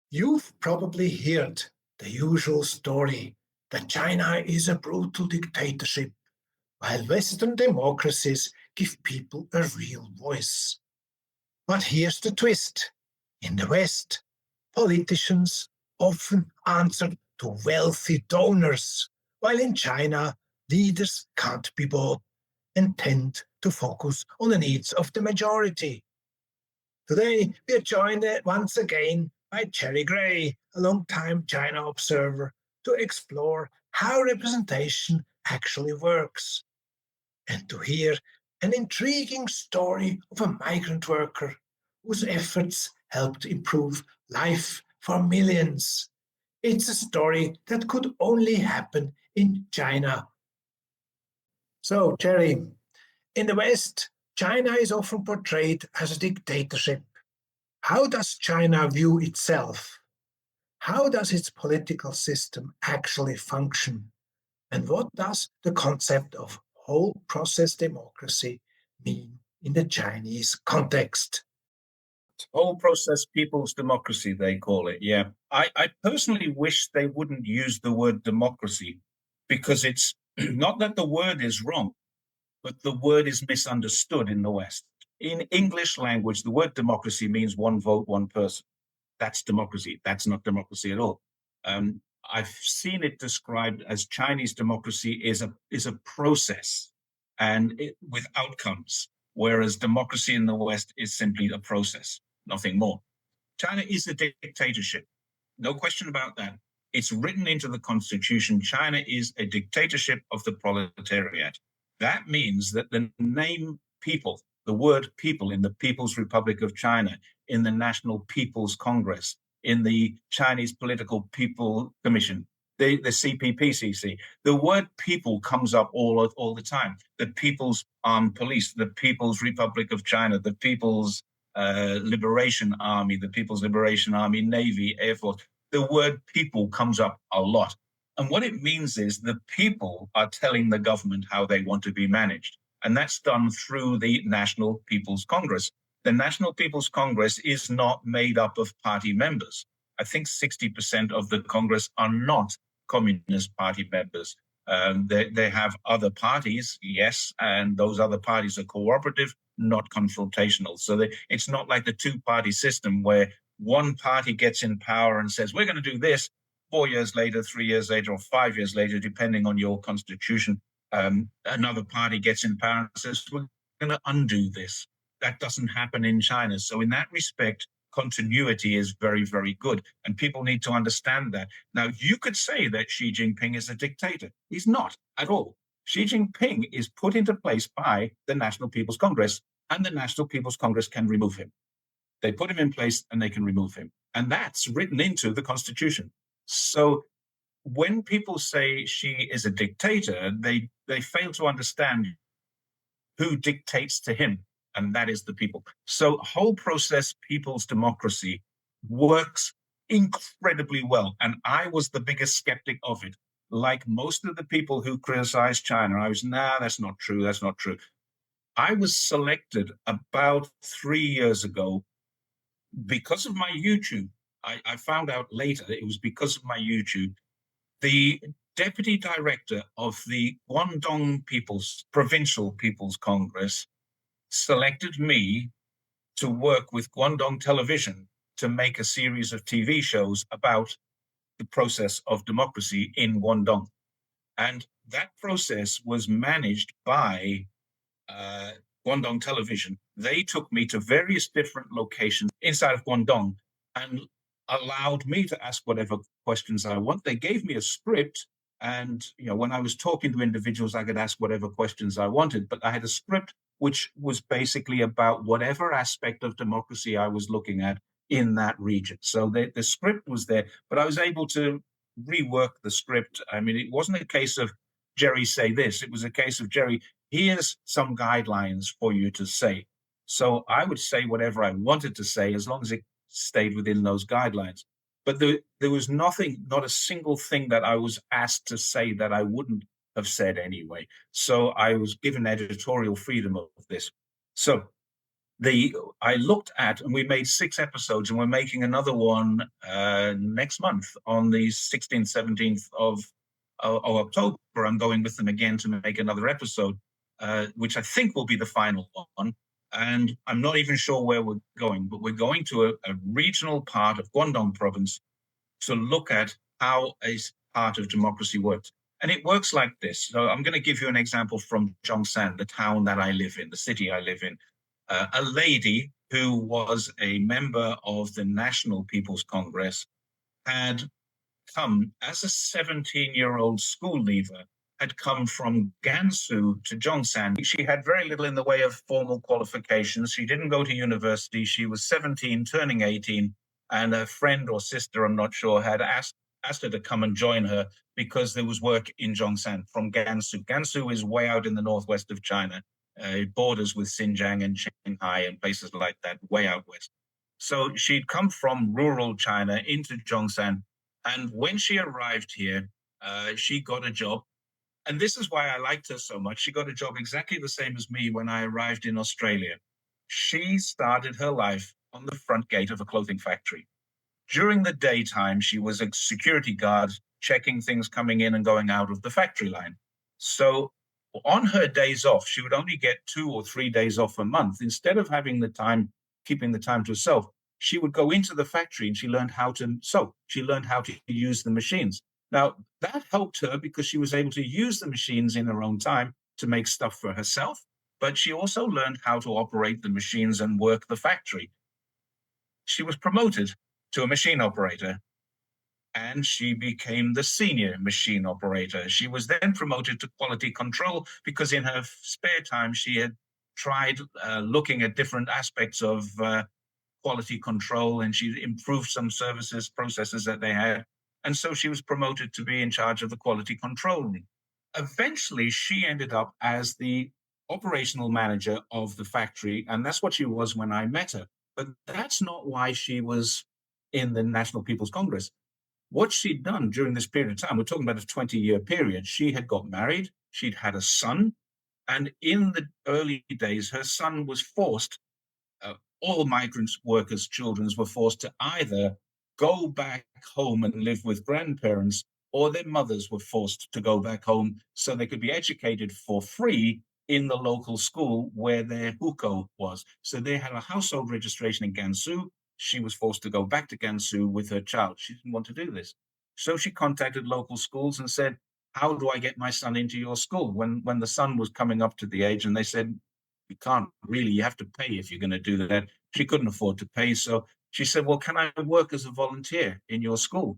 You've probably heard the usual story that China is a brutal dictatorship, while Western democracies give people a real voice. But here's the twist. In the West, politicians often answer to wealthy donors, while in China, leaders can't be bought and tend to focus on the needs of the majority. Today, we are joined once again by Jerry Gray, a long-time China observer, to explore how representation actually works and to hear an intriguing story of a migrant worker whose efforts helped improve life for millions. It's a story that could only happen in China. So, Jerry, in the West, China is often portrayed as a dictatorship. How does China view itself? How does its political system actually function? And what does the concept of whole process democracy mean in the Chinese context? Whole process people's democracy, they call it. Yeah. I personally wish they wouldn't use the word democracy because it's not that the word is wrong, but the word is misunderstood in the West. In English language, the word democracy means one vote, one person. That's democracy. That's not democracy at all. I've seen it described as Chinese democracy is a process and with outcomes, whereas democracy in the West is simply a process, nothing more. China is a dictatorship. No question about that. It's written into the constitution. China is a dictatorship of the proletariat. That means that the name people, the word people in the People's Republic of China, in the National People's Congress, in the Chinese Political People Commission, the CPPCC, the word people comes up all the time. The People's Armed Police, the People's Republic of China, the People's Liberation Army, the People's Liberation Army, Navy, Air Force. The word people comes up a lot. And what it means is the people are telling the government how they want to be managed. And that's done through the National People's Congress. The National People's Congress is not made up of party members. I think 60% of the Congress are not Communist Party members. They have other parties, yes, and those other parties are cooperative, not confrontational. So it's not like the two-party system where one party gets in power and says, we're going to do this. 4 years later, 3 years later, or 5 years later, depending on your constitution, another party gets in power and says, we're going to undo this. That doesn't happen in China. So in that respect, continuity is very, very good. And people need to understand that. Now, you could say that Xi Jinping is a dictator. He's not at all. Xi Jinping is put into place by the National People's Congress, and the National People's Congress can remove him. They put him in place and they can remove him. And that's written into the Constitution. So when people say Xi is a dictator, they fail to understand who dictates to him, and that is the people. So whole process people's democracy works incredibly well. And I was the biggest skeptic of it. Like most of the people who criticize China, I was, that's not true. That's not true. I was selected about 3 years ago because of my YouTube. I found out later that it was because of my YouTube. The deputy director of the Guangdong Provincial People's Congress selected me to work with Guangdong Television to make a series of TV shows about the process of democracy in Guangdong. And that process was managed by Guangdong Television. They took me to various different locations inside of Guangdong and allowed me to ask whatever questions I want. They gave me a script, and when I was talking to individuals, I could ask whatever questions I wanted, but I had a script which was basically about whatever aspect of democracy I was looking at in that region. So the script was there, but I was able to rework the script. I mean, it wasn't a case of Jerry say this. It was a case of Jerry, here's some guidelines for you to say. So I would say whatever I wanted to say as long as it stayed within those guidelines. But there was nothing, not a single thing that I was asked to say that I wouldn't have said anyway. So I was given editorial freedom of this. So the I looked at, and we made 6 episodes, and we're making another one next month on the 16th, 17th of October. I'm going with them again to make another episode, which I think will be the final one. And I'm not even sure where we're going, but we're going to a regional part of Guangdong province to look at how a part of democracy works. And it works like this. So I'm going to give you an example from Zhongshan, the town that I live in, the city I live in. A lady who was a member of the National People's Congress had come as a 17-year-old school leaver, had come from Gansu to Zhongshan. She had very little in the way of formal qualifications. She didn't go to university. She was 17, turning 18, and a friend or sister, I'm not sure, had asked her to come and join her because there was work in Zhongshan from Gansu. Gansu is way out in the northwest of China. It borders with Xinjiang and Shanghai and places like that, way out west. So she'd come from rural China into Zhongshan, and when she arrived here, she got a job. And this is why I liked her so much. She got a job exactly the same as me when I arrived in Australia. She started her life on the front gate of a clothing factory. During the daytime, she was a security guard checking things coming in and going out of the factory line. So on her days off, she would only get 2 or 3 days off a month. Instead of having the time, keeping the time to herself, she would go into the factory and she learned how to sew. She learned how to use the machines. Now, that helped her because she was able to use the machines in her own time to make stuff for herself, but she also learned how to operate the machines and work the factory. She was promoted to a machine operator, and she became the senior machine operator. She was then promoted to quality control because in her spare time, she had tried looking at different aspects of quality control, and she improved some services, processes that they had. And so she was promoted to be in charge of the quality control room. Eventually, she ended up as the operational manager of the factory, and that's what she was when I met her. But that's not why she was in the National People's Congress. What she'd done during this period of time, we're talking about a 20-year period, she had got married, she'd had a son, and in the early days, her son was forced, all migrant workers' children were forced to either go back home and live with grandparents, or their mothers were forced to go back home so they could be educated for free in the local school where their hukou was. So they had a household registration in Gansu. She was forced to go back to Gansu with her child. She didn't want to do this. So she contacted local schools and said, how do I get my son into your school? When the son was coming up to the age, and they said, you can't really, you have to pay if you're going to do that. She couldn't afford to pay. So she said, well, can I work as a volunteer in your school?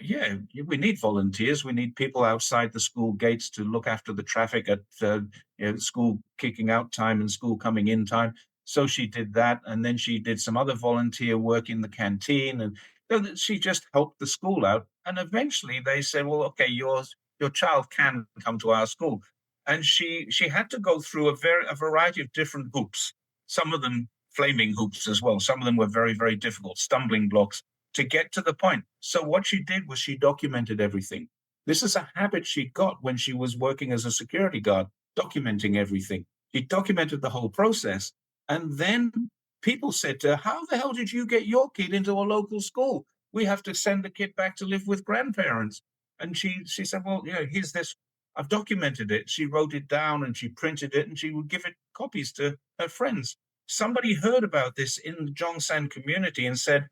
Yeah, we need volunteers. We need people outside the school gates to look after the traffic at school kicking out time and school coming in time. So she did that. And then she did some other volunteer work in the canteen. And she just helped the school out. And eventually they said, well, okay, your child can come to our school. And she had to go through a variety of different hoops, some of them flaming hoops as well. Some of them were very, very difficult, stumbling blocks to get to the point. So what she did was she documented everything. This is a habit she got when she was working as a security guard, documenting everything. She documented the whole process. And then people said to her, how the hell did you get your kid into a local school? We have to send the kid back to live with grandparents. And she said, well, here's this. I've documented it. She wrote it down and she printed it and she would give it copies to her friends. Somebody heard about this in the Zhongshan community and said,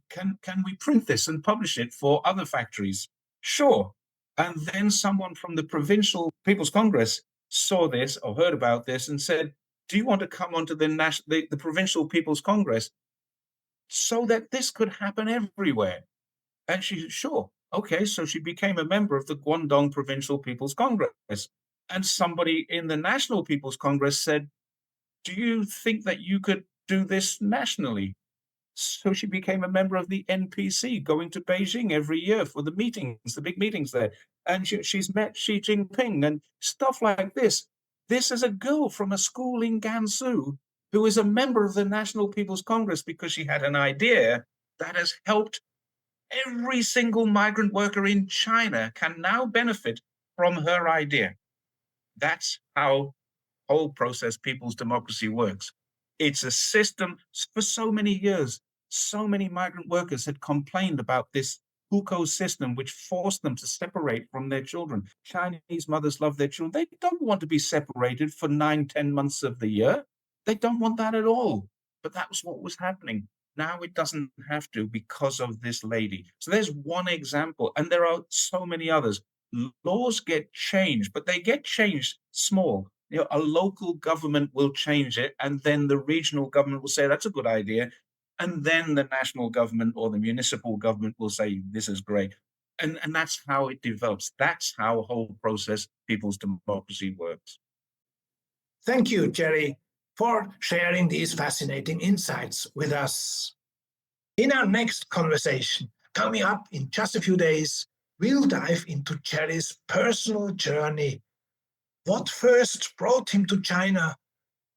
can we print this and publish it for other factories? Sure. And then someone from the Provincial People's Congress saw this or heard about this and said, do you want to come onto the Provincial People's Congress so that this could happen everywhere? And she said, sure. Okay, so she became a member of the Guangdong Provincial People's Congress. And somebody in the National People's Congress said, do you think that you could do this nationally? So she became a member of the NPC, going to Beijing every year for the meetings, the big meetings there. And she's met Xi Jinping and stuff like this. This is a girl from a school in Gansu who is a member of the National People's Congress because she had an idea that has helped every single migrant worker in China can now benefit from her idea. That's how whole process people's democracy works. It's a system for so many years. So many migrant workers had complained about this hukou system, which forced them to separate from their children. Chinese mothers love their children. They don't want to be separated for 9, 10 months of the year. They don't want that at all. But that was what was happening. Now it doesn't have to because of this lady. So there's one example, and there are so many others. Laws get changed, but they get changed small. A local government will change it, and then the regional government will say that's a good idea, and then the national government or the municipal government will say this is great, and that's how it develops. That's how whole process people's democracy works. Thank you, Jerry, for sharing these fascinating insights with us. In our next conversation, coming up in just a few days, we'll dive into Jerry's personal journey. What first brought him to China,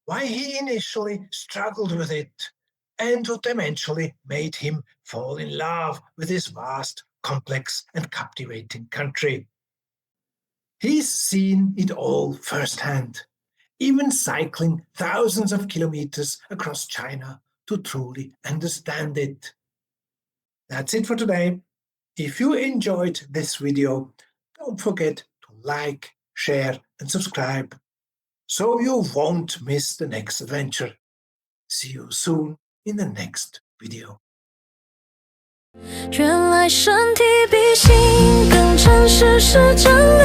why he initially struggled with it, and what eventually made him fall in love with this vast, complex, and captivating country. He's seen it all firsthand, even cycling thousands of kilometers across China to truly understand it. That's it for today. If you enjoyed this video, don't forget to like, share, and subscribe so you won't miss the next adventure. See you soon in the next video. 原来身体比心更诚实是真理。